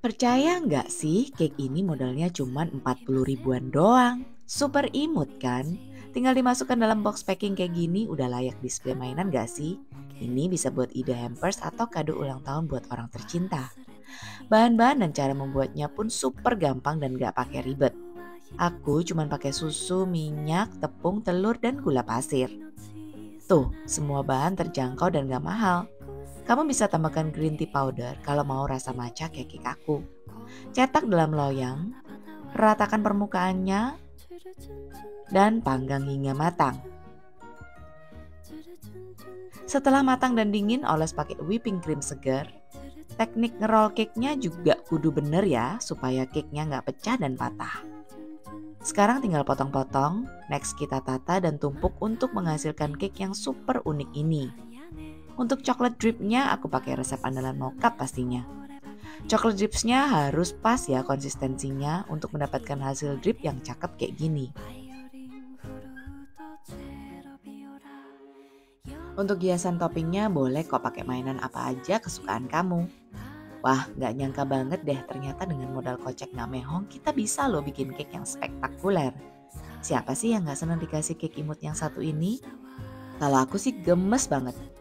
Percaya nggak sih cake ini modalnya cuma 40 ribuan doang. Super imut kan? Tinggal dimasukkan dalam box packing kayak gini udah layak display mainan gak sih? Ini bisa buat ide hampers atau kado ulang tahun buat orang tercinta. Bahan-bahan dan cara membuatnya pun super gampang dan gak pakai ribet. Aku cuma pakai susu, minyak, tepung, telur, dan gula pasir. Tuh, semua bahan terjangkau dan gak mahal. Kamu bisa tambahkan green tea powder kalau mau rasa matcha kayak cake aku. Cetak dalam loyang, ratakan permukaannya, dan panggang hingga matang. Setelah matang dan dingin, oles pakai whipping cream segar. Teknik ngerol cake-nya juga kudu bener ya, supaya cake-nya nggak pecah dan patah. Sekarang tinggal potong-potong, next kita tata dan tumpuk untuk menghasilkan cake yang super unik ini. Untuk coklat dripnya aku pakai resep andalan mockup pastinya. Coklat dripsnya harus pas ya konsistensinya untuk mendapatkan hasil drip yang cakep kayak gini. Untuk hiasan toppingnya boleh kok pakai mainan apa aja kesukaan kamu. Wah, gak nyangka banget deh ternyata dengan modal kocek gak mehong kita bisa loh bikin cake yang spektakuler. Siapa sih yang gak senang dikasih cake imut yang satu ini? Kalau aku sih gemes banget.